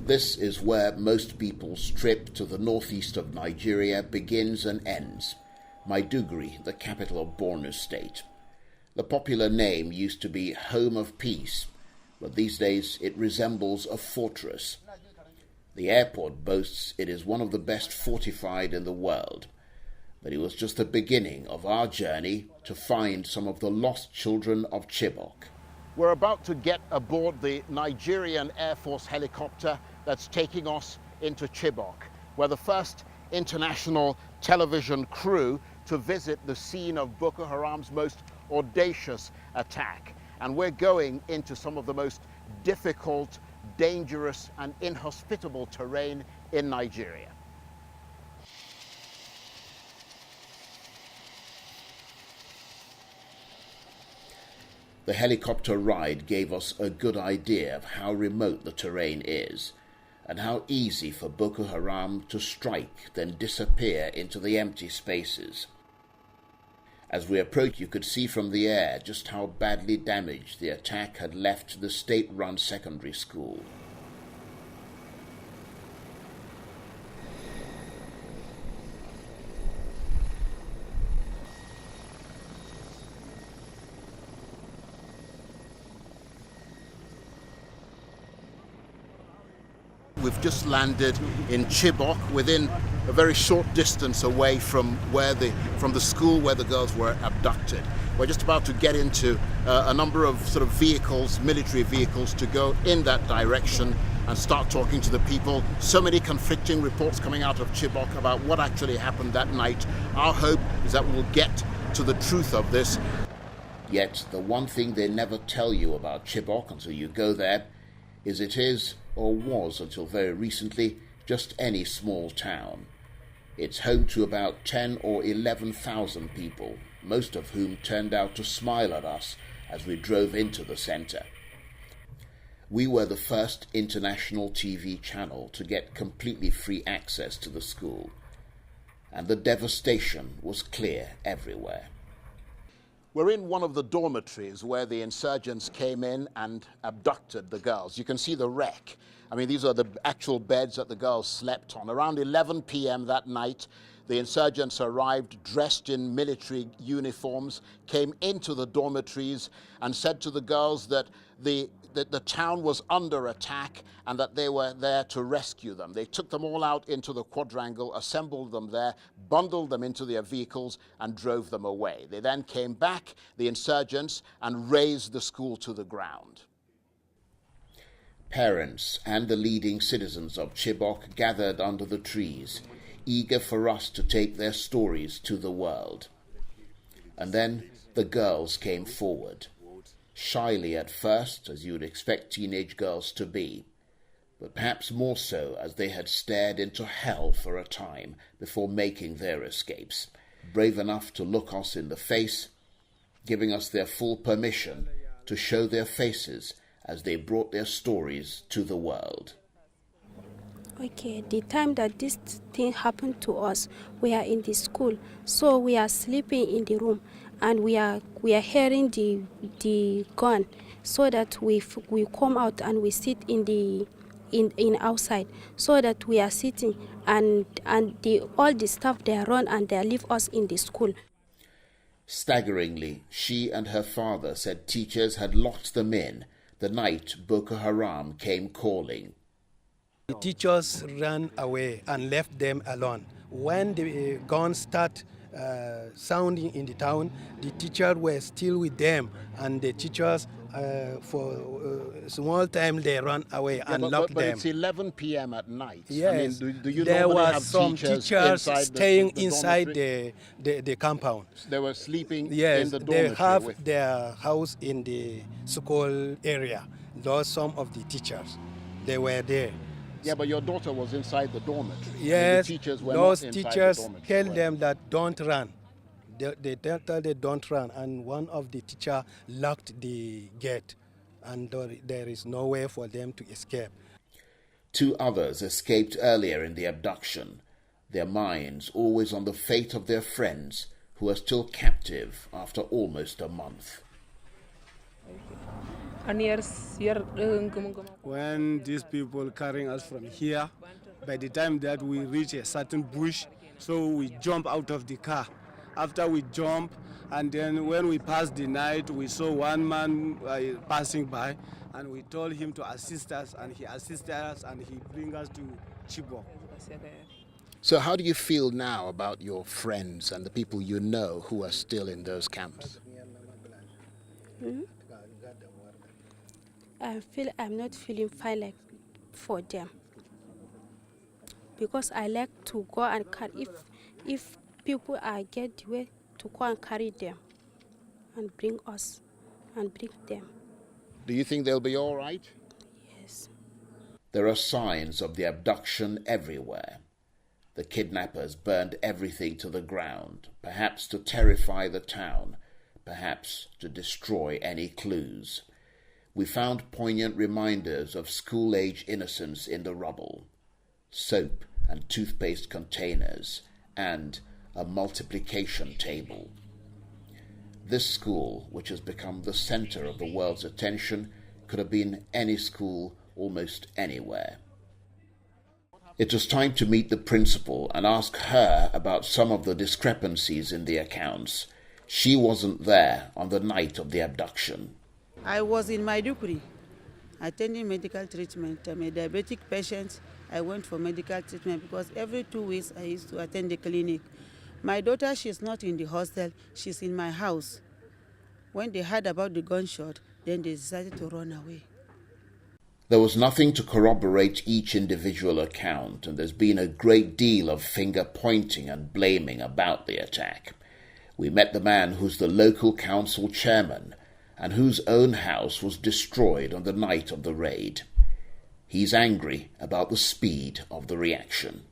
This is where most people's trip to the northeast of Nigeria begins and ends. Maiduguri, the capital of Borno State. The popular name used to be Home of Peace, but these days it resembles a fortress. The airport boasts it is one of the best fortified in the world, but it was just the beginning of our journey to find some of the lost children of Chibok. We're about to get aboard the Nigerian Air Force helicopter that's taking us into Chibok. We're the first international television crew to visit the scene of Boko Haram's most audacious attack. And we're going into some of the most difficult, dangerous, and inhospitable terrain in Nigeria. The helicopter ride gave us a good idea of how remote the terrain is, and how easy for Boko Haram to strike, then disappear into the empty spaces. As we approached, you could see from the air just how badly damaged the attack had left the state-run secondary school. We've just landed in Chibok, within a very short distance away from the school where the girls were abducted. We're just about to get into a number of sort of vehicles, military vehicles, to go in that direction and start talking to the people. So many conflicting reports coming out of Chibok about what actually happened that night. Our hope is that we'll get to the truth of this. Yet the one thing they never tell you about Chibok until you go there is it is, or was until very recently, just any small town. It's home to about 10 or 11,000 people, most of whom turned out to smile at us as we drove into the centre. We were the first international TV channel to get completely free access to the school, and the devastation was clear everywhere. We're in one of the dormitories where the insurgents came in and abducted the girls. You can see the wreck. I mean, these are the actual beds that the girls slept on. Around 11 p.m. that night, the insurgents arrived dressed in military uniforms, came into the dormitories and said to the girls that the town was under attack and that they were there to rescue them. They took them all out into the quadrangle, assembled them there, bundled them into their vehicles and drove them away. They then came back, the insurgents, and razed the school to the ground. Parents and the leading citizens of Chibok gathered under the trees, eager for us to take their stories to the world. And then the girls came forward. Shyly at first, as you would expect teenage girls to be, but perhaps more so as they had stared into hell for a time before making their escapes, brave enough to look us in the face, giving us their full permission to show their faces as they brought their stories to the world. Okay, the time that this thing happened to us, we are in the school, so we are sleeping in the room, and we are hearing the gun, so that we come out and we sit in outside, so that we are sitting and all the staff they run and they leave us in the school. Staggeringly, she and her father said teachers had locked them in the night Boko Haram came calling. The teachers ran away and left them alone. When the guns start sounding in the town, the teachers were still with them, and the teachers, for a small time, they ran away and locked them. But it's 11 p.m. at night. Yes, I mean, do you there normally were have some teachers staying inside the compound. They were sleeping yes, in the dormitory. They have their house in the school area. Those some of the teachers, they were there. Yeah, but your daughter was inside the dormitory. Yes, the teachers were those not inside teachers the dormitory, tell them that don't run. They tell they don't run, and one of the teachers locked the gate, and there is no way for them to escape. 2 others escaped earlier in the abduction, their minds always on the fate of their friends who are still captive after almost a month. When these people carrying us from here, by the time that we reach a certain bush, so we jump out of the car. After we jump, and then when we passed the night, we saw one man passing by, and we told him to assist us, and he assisted us, and he bring us to Chibok. So how do you feel now about your friends and the people you know who are still in those camps? I'm not feeling fine like for them, because I like to go and carry, if people are get the way to go and carry them and bring us and bring them. Do you think they'll be all right? Yes. There are signs of the abduction everywhere. The kidnappers burned everything to the ground, perhaps to terrify the town, perhaps to destroy any clues. We found poignant reminders of school-age innocence in the rubble, soap and toothpaste containers, and a multiplication table. This school, which has become the center of the world's attention, could have been any school almost anywhere. It was time to meet the principal and ask her about some of the discrepancies in the accounts. She wasn't there on the night of the abduction. I was in Maiduguri attending medical treatment. I'm a diabetic patient. I went for medical treatment because every 2 weeks I used to attend the clinic. My daughter, she's not in the hostel, she's in my house. When they heard about the gunshot, then they decided to run away. There was nothing to corroborate each individual account, and there's been a great deal of finger-pointing and blaming about the attack. We met the man who's the local council chairman and whose own house was destroyed on the night of the raid. He's angry about the speed of the reaction.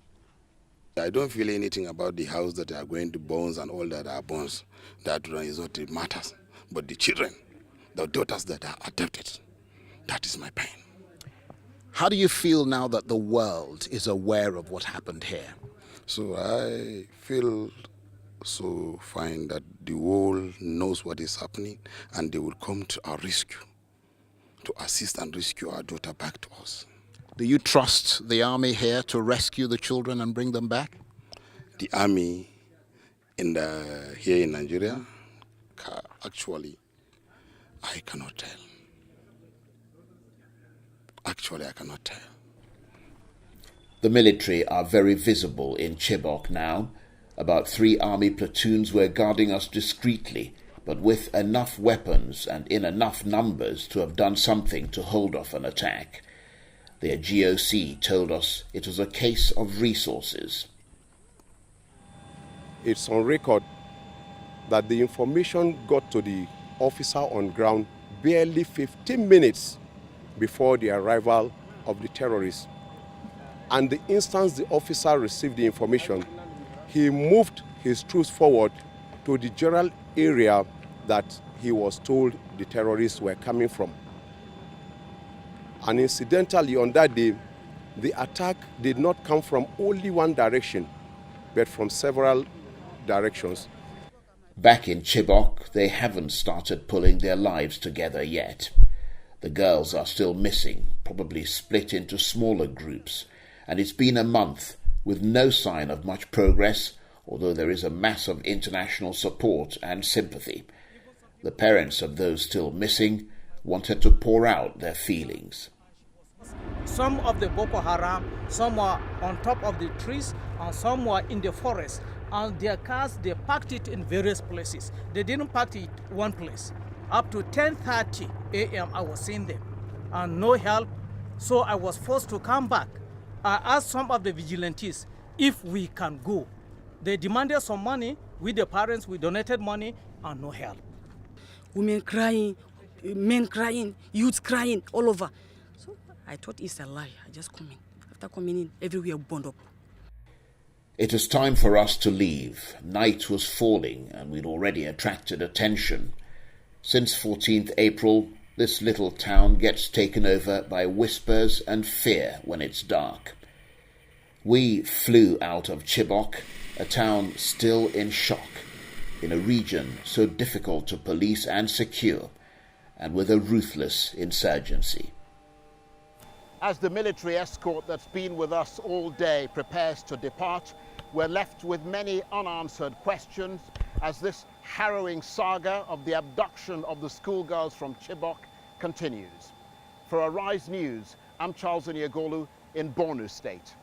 I don't feel anything about the house that are going to bones and all that are bones. That is what it matters. But the children, the daughters that are adopted, that is my pain. How do you feel now that the world is aware of what happened here? So I feel so fine that the world knows what is happening and they will come to our rescue, to assist and rescue our daughter back to us. Do you trust the army here to rescue the children and bring them back? The army here in Nigeria, actually, I cannot tell. Actually, I cannot tell. The military are very visible in Chibok now. About 3 army platoons were guarding us discreetly, but with enough weapons and in enough numbers to have done something to hold off an attack. Their GOC told us it was a case of resources. It's on record that the information got to the officer on ground barely 15 minutes before the arrival of the terrorists. And the instant the officer received the information, he moved his troops forward to the general area that he was told the terrorists were coming from. And incidentally, on that day, the attack did not come from only one direction, but from several directions. Back in Chibok, they haven't started pulling their lives together yet. The girls are still missing, probably split into smaller groups, and it's been a month with no sign of much progress, although there is a mass of international support and sympathy. The parents of those still missing wanted to pour out their feelings. Some of the Boko Haram, some were on top of the trees, and some were in the forest. And their cars, they parked it in various places. They didn't park it one place. Up to 10:30 a.m. I was seeing them, and no help, so I was forced to come back. I asked some of the vigilantes if we can go. They demanded some money. We, the parents, we donated money, and no help. Women crying, men crying, youths crying, all over. So I thought it's a lie. I just come in. After coming in, everywhere burned up. It was time for us to leave. Night was falling, and we'd already attracted attention. Since 14th April, this little town gets taken over by whispers and fear when it's dark. We flew out of Chibok, a town still in shock, in a region so difficult to police and secure, and with a ruthless insurgency. As the military escort that's been with us all day prepares to depart, we're left with many unanswered questions as this harrowing saga of the abduction of the schoolgirls from Chibok continues. For Arise News, I'm Charles Aniagolu in Borno State.